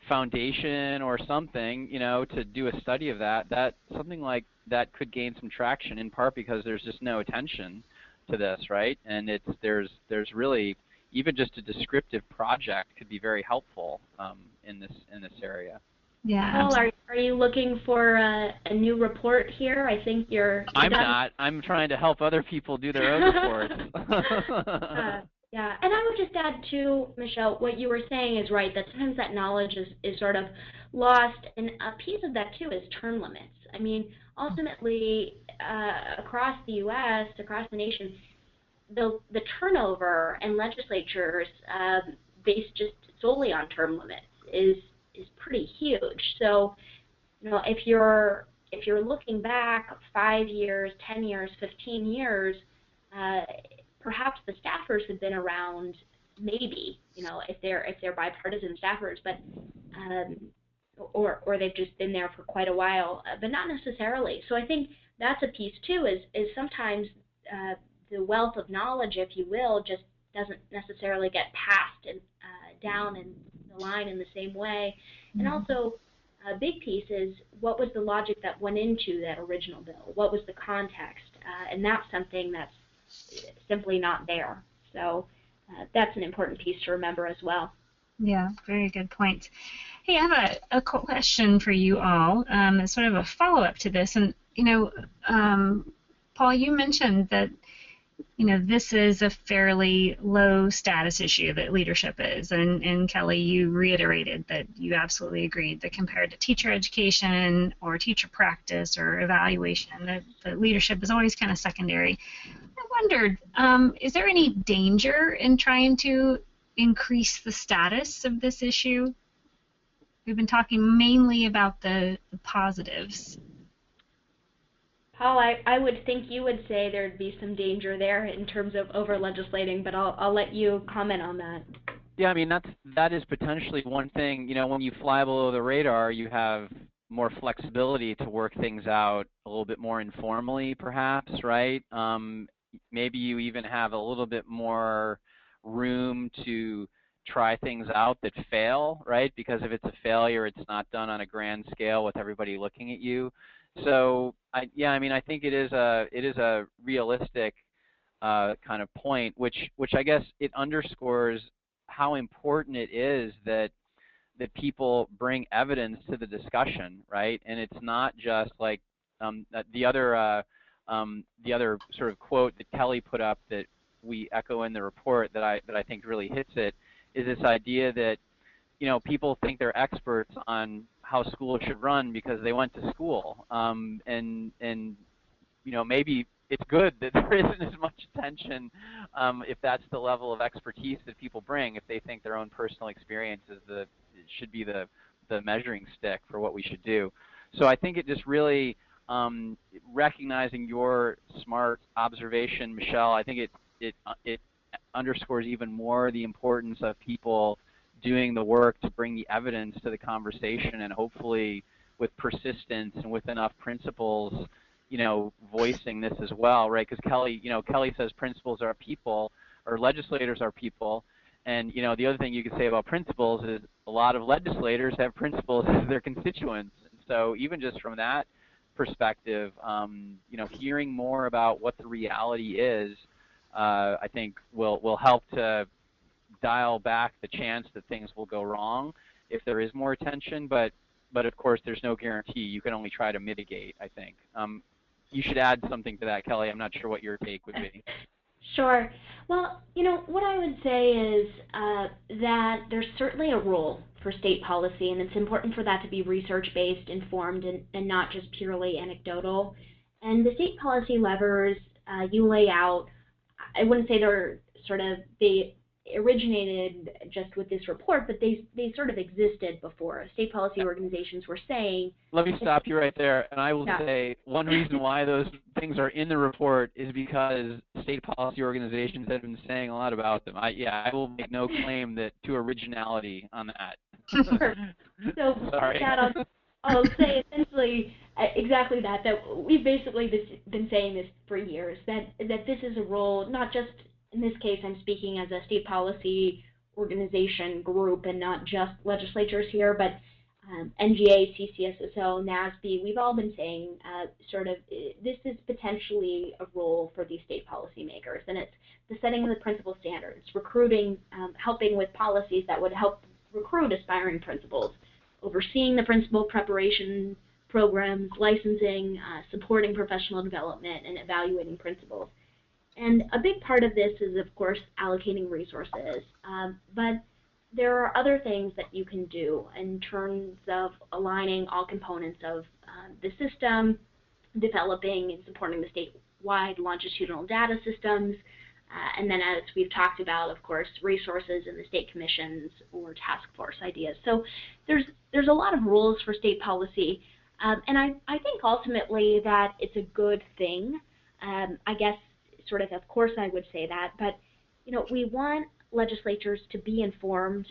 foundation or something, to do a study of that something like that could gain some traction, in part because there's just no attention to this, right? And there's really even just a descriptive project could be very helpful in this area. Yeah. Paul, are you looking for a new report here? I think I'm not. I'm trying to help other people do their own reports. Yeah, and I would just add too, Michelle, what you were saying is right, that sometimes that knowledge is sort of lost, and a piece of that too is term limits. I mean, ultimately, across the U.S., across the nation, the turnover in legislatures based just solely on term limits is pretty huge. So, you know, if you're looking back 5 years, 10 years, 15 years, perhaps the staffers have been around, maybe, you know, if they're bipartisan staffers, but or they've just been there for quite a while, but not necessarily. So I think that's a piece too. Is sometimes the wealth of knowledge, if you will, just doesn't necessarily get passed and down in the line in the same way. And also, a big piece is what was the logic that went into that original bill? What was the context? And that's something that's simply not there. So that's an important piece to remember as well. Yeah, very good point. Hey, I have a question for you all. It's sort of a follow-up to this. And, you know, Paul, you mentioned that, you know, this is a fairly low status issue that leadership is. And Kelly, you reiterated that you absolutely agreed that compared to teacher education or teacher practice or evaluation, the leadership is always kind of secondary. I wondered, is there any danger in trying to increase the status of this issue? We've been talking mainly about the positives. Paul, I would think you would say there'd be some danger there in terms of over-legislating, but I'll let you comment on that. Yeah, I mean, that is potentially one thing. You know, when you fly below the radar, you have more flexibility to work things out a little bit more informally, perhaps, right? Maybe you even have a little bit more room to try things out that fail, right? Because if it's a failure, it's not done on a grand scale with everybody looking at you. So, I mean, I think it is a realistic kind of point, which I guess it underscores how important it is that people bring evidence to the discussion, right? And it's not just like the other sort of quote that Kelly put up that we echo in the report that I think really hits it, is this idea that, you know, people think they're experts on how schools should run because they went to school, and you know, maybe it's good that there isn't as much attention if that's the level of expertise that people bring, if they think their own personal experience should be the measuring stick for what we should do. So I think it just really recognizing your smart observation, Michelle, I think it underscores even more the importance of people doing the work to bring the evidence to the conversation, and hopefully with persistence and with enough principals, you know, voicing this as well, right? Because Kelly says principals are people, or legislators are people, and, you know, the other thing you could say about principals is a lot of legislators have principals as their constituents. So even just from that perspective, you know, hearing more about what the reality is, I think will help to dial back the chance that things will go wrong if there is more attention, but of course there's no guarantee. You can only try to mitigate, I think. You should add something to that, Kelly. I'm not sure what your take would be. Sure. Well, you know, what I would say is that there's certainly a role for state policy, and it's important for that to be research-based, informed, and not just purely anecdotal. And the state policy levers you lay out, I wouldn't say they originated just with this report, but they sort of existed before. State policy organizations were saying... Let me stop you right there, and I will say one reason why those things are in the report is because state policy organizations have been saying a lot about them. I will make no claim to originality on that. Sure. So sorry. That I'll say essentially exactly that we've basically been saying this for years, that this is a role, not just, in this case I'm speaking as a state policy organization group and not just legislatures here, but NGA, CCSSO, NASB, we've all been saying this is potentially a role for these state policymakers, and it's the setting of the principal standards, recruiting, helping with policies that would help recruit aspiring principals, overseeing the principal preparation programs, licensing, supporting professional development, and evaluating principals. And a big part of this is, of course, allocating resources, but there are other things that you can do in terms of aligning all components of the system, developing and supporting the statewide longitudinal data systems, and then, as we've talked about, of course, resources in the state commissions or task force ideas. So there's a lot of rules for state policy, and I think ultimately that it's a good thing. I guess of course I would say that, but we want legislatures to be informed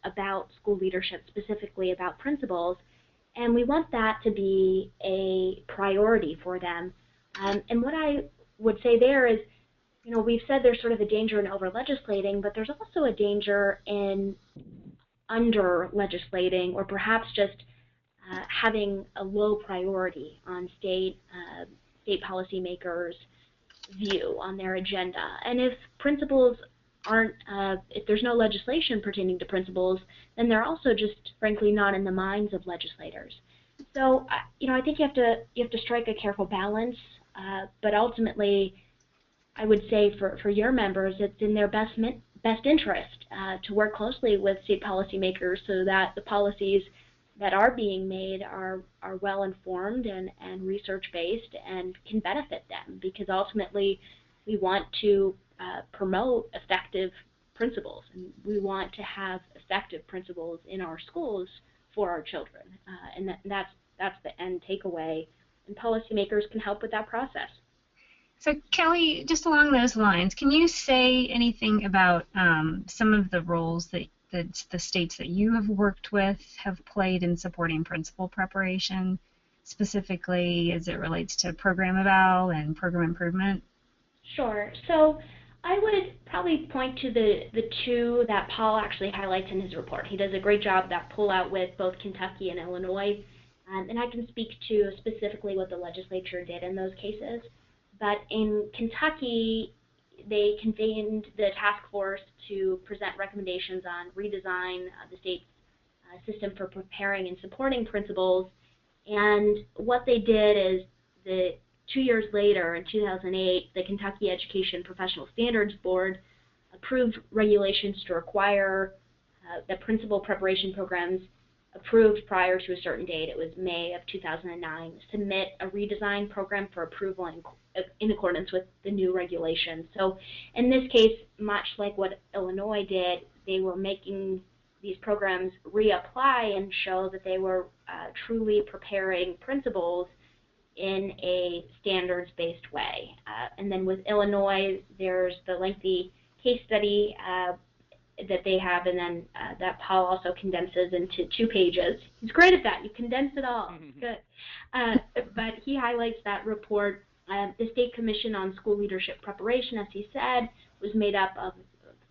about school leadership, specifically about principals, and we want that to be a priority for them. And what I would say there is, we've said there's sort of a danger in over-legislating, but there's also a danger in under-legislating, or perhaps just having a low priority on state policymakers' view on their agenda. And if principals aren't, if there's no legislation pertaining to principals, then they're also just frankly not in the minds of legislators. So, I think you have to strike a careful balance, but ultimately, I would say for your members, it's in their best interest to work closely with state policymakers so that the policies that are being made are well informed and research-based and can benefit them, because ultimately we want to promote effective principals, and we want to have effective principals in our schools for our children, and that's the end takeaway, and policymakers can help with that process. So Kelly, just along those lines, can you say anything about some of the roles that the states that you have worked with have played in supporting principal preparation, specifically as it relates to program eval and program improvement? Sure. So I would probably point to the two that Paul actually highlights in his report. He does a great job of that pull-out with both Kentucky and Illinois, and I can speak to specifically what the legislature did in those cases. But in Kentucky, they convened the task force to present recommendations on redesign the state's system for preparing and supporting principals. And what they did is 2 years later, in 2008, the Kentucky Education Professional Standards Board approved regulations to require the principal preparation programs approved prior to a certain date. It was May of 2009, submit a redesigned program for approval in accordance with the new regulations. So in this case, much like what Illinois did, they were making these programs reapply and show that they were truly preparing principals in a standards-based way. And then with Illinois, there's the lengthy case study that they have, and then that Paul also condenses into 2 pages. He's great at that. You condense it all. Good. But he highlights that report. The State Commission on School Leadership Preparation, as he said, was made up of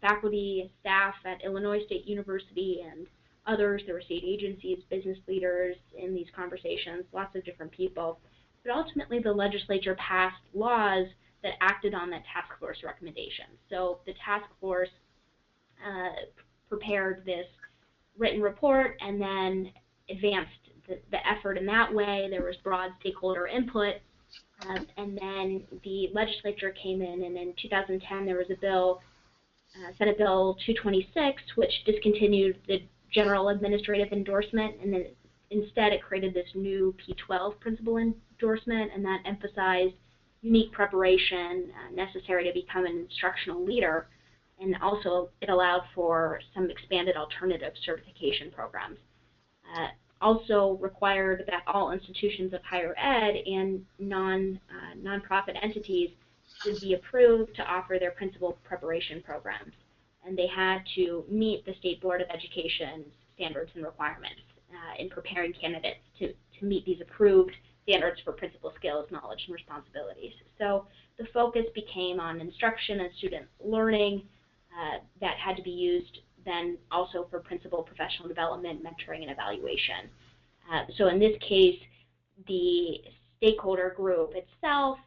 faculty and staff at Illinois State University and others. There were state agencies, business leaders in these conversations, lots of different people. But ultimately, the legislature passed laws that acted on that task force recommendation. So the task force prepared this written report and then advanced the effort in that way. There was broad stakeholder input, and then the legislature came in, and in 2010 there was a bill, Senate Bill 226, which discontinued the general administrative endorsement, and then instead it created this new P12 principal endorsement, and that emphasized unique preparation necessary to become an instructional leader. And also, it allowed for some expanded alternative certification programs. Also required that all institutions of higher ed and nonprofit entities should be approved to offer their principal preparation programs. And they had to meet the State Board of Education's standards and requirements in preparing candidates to meet these approved standards for principal skills, knowledge, and responsibilities. So the focus became on instruction and student learning that had to be used then also for principal professional development, mentoring, and evaluation. So in this case, the stakeholder group itself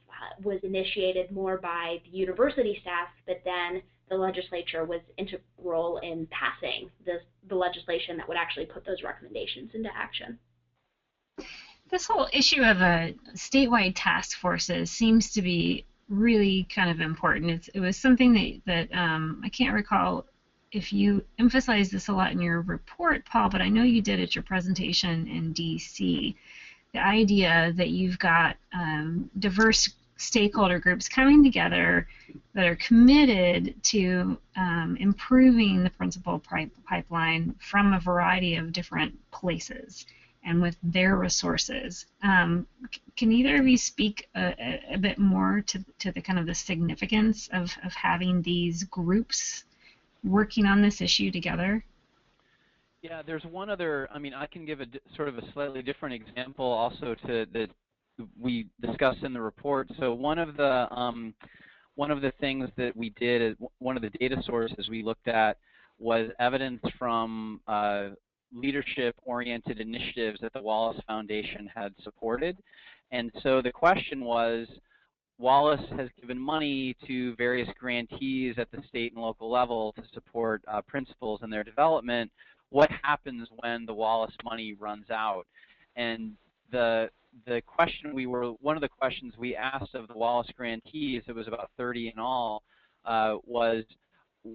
was initiated more by the university staff, but then the legislature was integral in passing the legislation that would actually put those recommendations into action. This whole issue of statewide task forces seems to be really kind of important. It was something that I can't recall if you emphasized this a lot in your report, Paul, but I know you did at your presentation in DC. The idea that you've got diverse stakeholder groups coming together that are committed to improving the principal pipeline from a variety of different places and with their resources. Can either of you speak a bit more to the kind of the significance of having these groups working on this issue together? Yeah, there's one other, I mean, I can give a sort of a slightly different example also that we discussed in the report. So one of the things that we did, one of the data sources we looked at was evidence from leadership-oriented initiatives that the Wallace Foundation had supported. And so the question was, Wallace has given money to various grantees at the state and local level to support principals in their development. What happens when the Wallace money runs out? And the question one of the questions we asked of the Wallace grantees, it was about 30 in all, was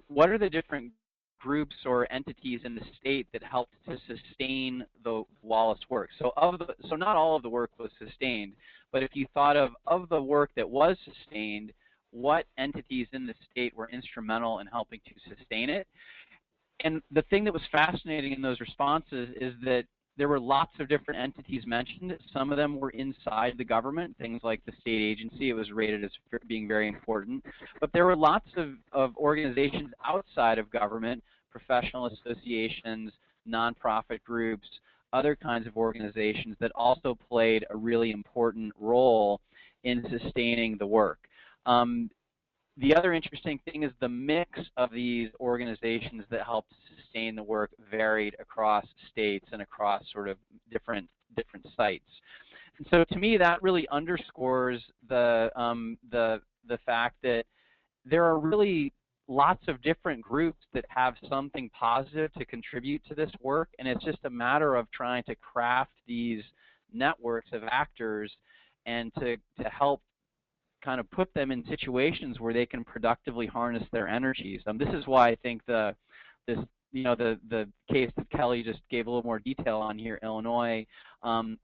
what are the different groups or entities in the state that helped to sustain the Wallace work? So not all of the work was sustained, but if you thought of the work that was sustained, what entities in the state were instrumental in helping to sustain it? And the thing that was fascinating in those responses is that there were lots of different entities mentioned. Some of them were inside the government, things like the state agency. It was rated as being very important. But there were lots of organizations outside of government, professional associations, nonprofit groups, other kinds of organizations that also played a really important role in sustaining the work. The other interesting thing is the mix of these organizations that helped sustain the work varied across states and across sort of different sites. And so to me, that really underscores the fact that there are really lots of different groups that have something positive to contribute to this work, and it's just a matter of trying to craft these networks of actors and to help kind of put them in situations where they can productively harness their energies. This is why I think the case that Kelly just gave a little more detail on here, Illinois,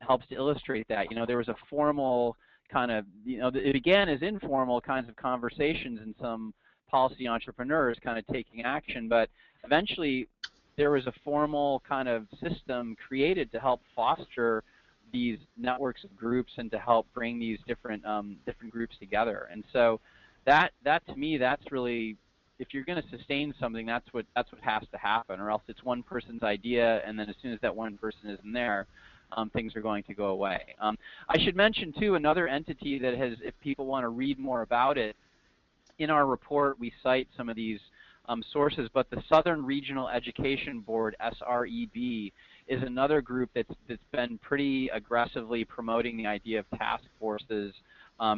helps to illustrate that. There was a formal kind of, it began as informal kinds of conversations and some policy entrepreneurs kind of taking action, but eventually there was a formal kind of system created to help foster these networks of groups and to help bring these different groups together. And so that to me, that's really, if you're going to sustain something, that's what has to happen, or else it's one person's idea, and then as soon as that one person isn't there, things are going to go away. I should mention too another entity that has, if people want to read more about it, in our report we cite some of these sources, but the Southern Regional Education Board, SREB, is another group that's been pretty aggressively promoting the idea of task forces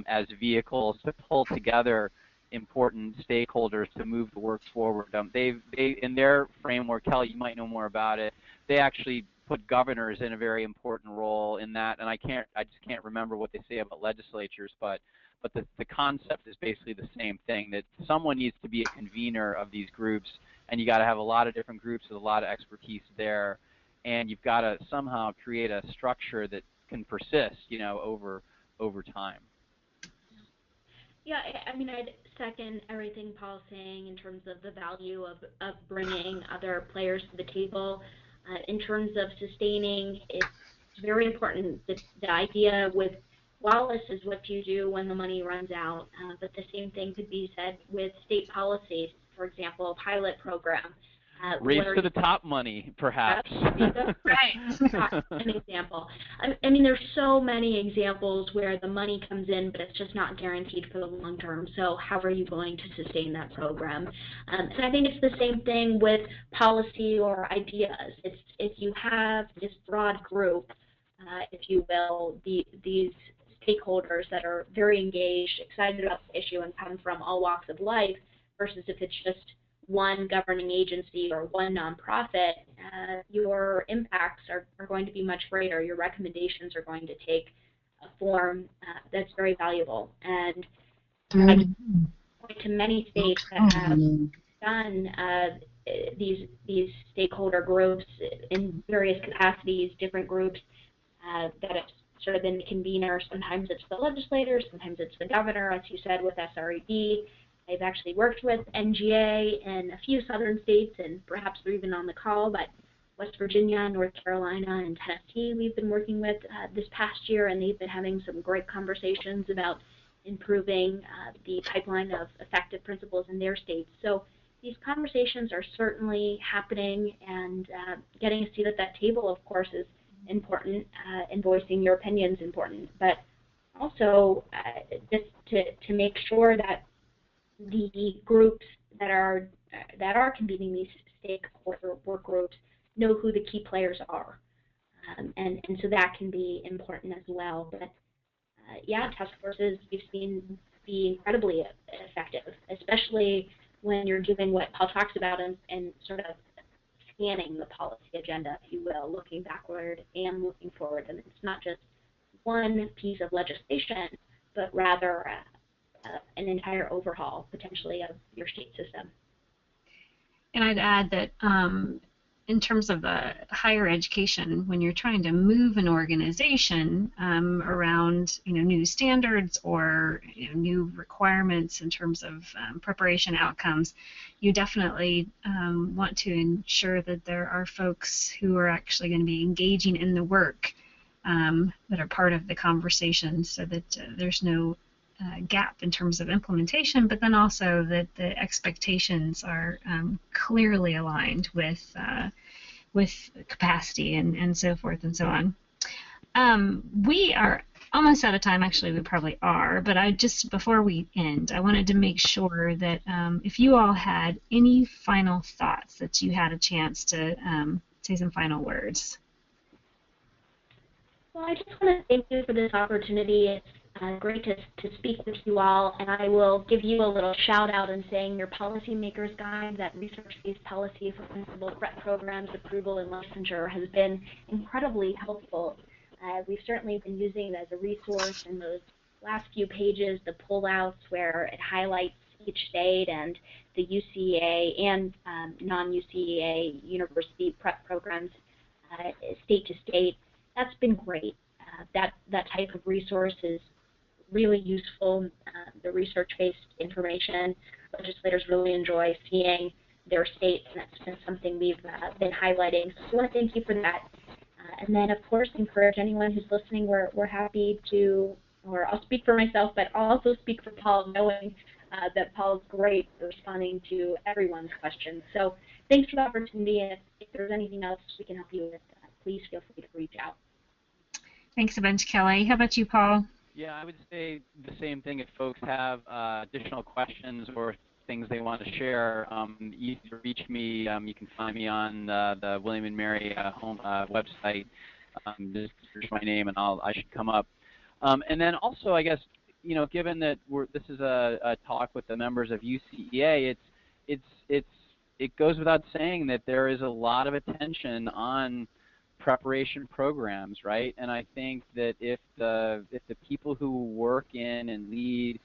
as vehicles to pull together important stakeholders to move the work forward. They in their framework, Kelly, you might know more about it, they actually put governors in a very important role in that, and I just can't remember what they say about legislatures, but the concept is basically the same thing, that someone needs to be a convener of these groups, and you got to have a lot of different groups with a lot of expertise there, and you've got to somehow create a structure that can persist, over time. Yeah, I mean, I'd second everything Paul's saying in terms of the value of bringing other players to the table. In terms of sustaining, it's very important. The idea with Wallace is what you do when the money runs out, but the same thing could be said with state policies. For example, a pilot program. Race to the top money, perhaps. Right. An example. I mean, there's so many examples where the money comes in, but it's just not guaranteed for the long term. So how are you going to sustain that program? And I think it's the same thing with policy or ideas. It's if you have this broad group, if you will, these stakeholders that are very engaged, excited about the issue, and come from all walks of life, versus if it's just one governing agency or one nonprofit, your impacts are going to be much greater. Your recommendations are going to take a form that's very valuable. And I point to many states that have done these stakeholder groups in various capacities, different groups that have sort of been the convener. Sometimes it's the legislators, sometimes it's the governor, as you said, with SRED. I've actually worked with NGA in a few southern states, and perhaps they're even on the call, but West Virginia, North Carolina, and Tennessee we've been working with this past year, and they've been having some great conversations about improving the pipeline of effective principals in their states. So these conversations are certainly happening, and getting a seat at that table, of course, is important, and voicing your opinion is important, but also just to make sure that the groups that are convening these stakeholder work groups know who the key players are, and so that can be important as well. But yeah, task forces we've seen be incredibly effective, especially when you're doing what Paul talks about and sort of scanning the policy agenda, if you will, looking backward and looking forward. And it's not just one piece of legislation, but rather an entire overhaul, potentially, of your state system. And I'd add that in terms of the higher education, when you're trying to move an organization around new standards or new requirements in terms of preparation outcomes, you definitely want to ensure that there are folks who are actually going to be engaging in the work that are part of the conversation, so that there's no gap in terms of implementation, but then also that the expectations are clearly aligned with capacity and so forth and so on. We are almost out of time. Actually, we probably are, but before we end, I wanted to make sure that if you all had any final thoughts, that you had a chance to say some final words. Well, I just want to thank you for this opportunity. It's great to speak with you all, and I will give you a little shout out in saying your Policymakers Guide, that research-based policy for principal prep programs, approval, and licensure, has been incredibly helpful. We've certainly been using it as a resource in those last few pages, the pullouts where it highlights each state and the UCEA and non-UCEA university prep programs state to state. That's been great. That type of resource is really useful. The research-based information, legislators really enjoy seeing their states, and that's been something we've been highlighting. So I want to thank you for that. And then, of course, encourage anyone who's listening. We're happy to, or I'll speak for myself, but I'll also speak for Paul, knowing that Paul's great at responding to everyone's questions. So thanks for the opportunity, and if there's anything else we can help you with, please feel free to reach out. Thanks a bunch, Kelly. How about you, Paul? Yeah, I would say the same thing. If folks have additional questions or things they want to share, you can reach me. You can find me on the William & Mary home website. Just search my name and I should come up. And then also, I guess, given that this is a talk with the members of UCEA, it goes without saying that there is a lot of attention on preparation programs, right? And I think that if the people who work in and lead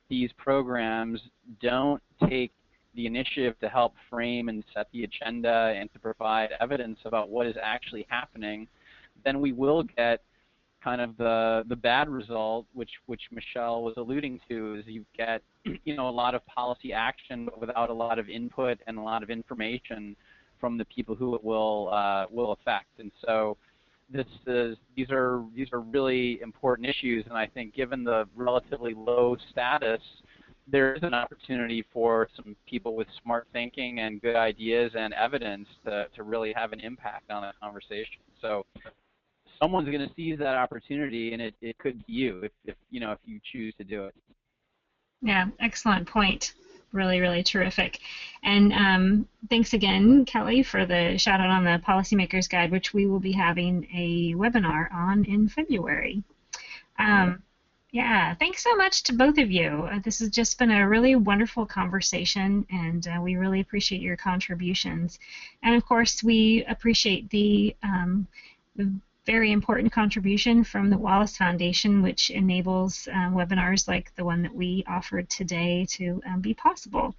these programs don't take the initiative to help frame and set the agenda and to provide evidence about what is actually happening, then we will get kind of the bad result, which Michelle was alluding to, is you get a lot of policy action but without a lot of input and a lot of information from the people who it will affect. And so these are really important issues, and I think given the relatively low status there is an opportunity for some people with smart thinking and good ideas and evidence to really have an impact on a conversation. So someone's going to seize that opportunity, and it could be you if you choose to do it. Yeah, excellent point. Really, really terrific. And thanks again, Kelly, for the shout out on the Policymakers Guide, which we will be having a webinar on in February. Yeah, thanks so much to both of you. This has just been a really wonderful conversation, and we really appreciate your contributions. And of course, we appreciate the very important contribution from the Wallace Foundation, which enables webinars like the one that we offered today to be possible.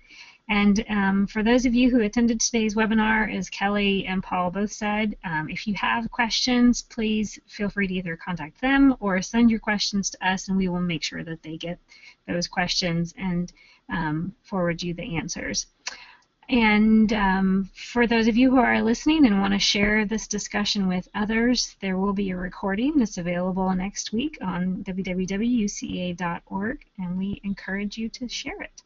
And for those of you who attended today's webinar, as Kelly and Paul both said, if you have questions, please feel free to either contact them or send your questions to us, and we will make sure that they get those questions and forward you the answers. And for those of you who are listening and want to share this discussion with others, there will be a recording that's available next week on www.uca.org, and we encourage you to share it.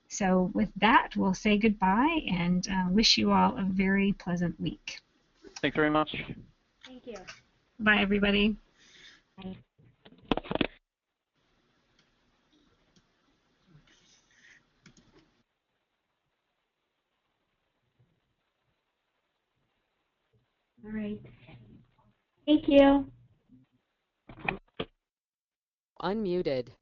So with that, we'll say goodbye and wish you all a very pleasant week. Thanks very much. Thank you. Bye, everybody. Bye. All right. Thank you. Unmuted.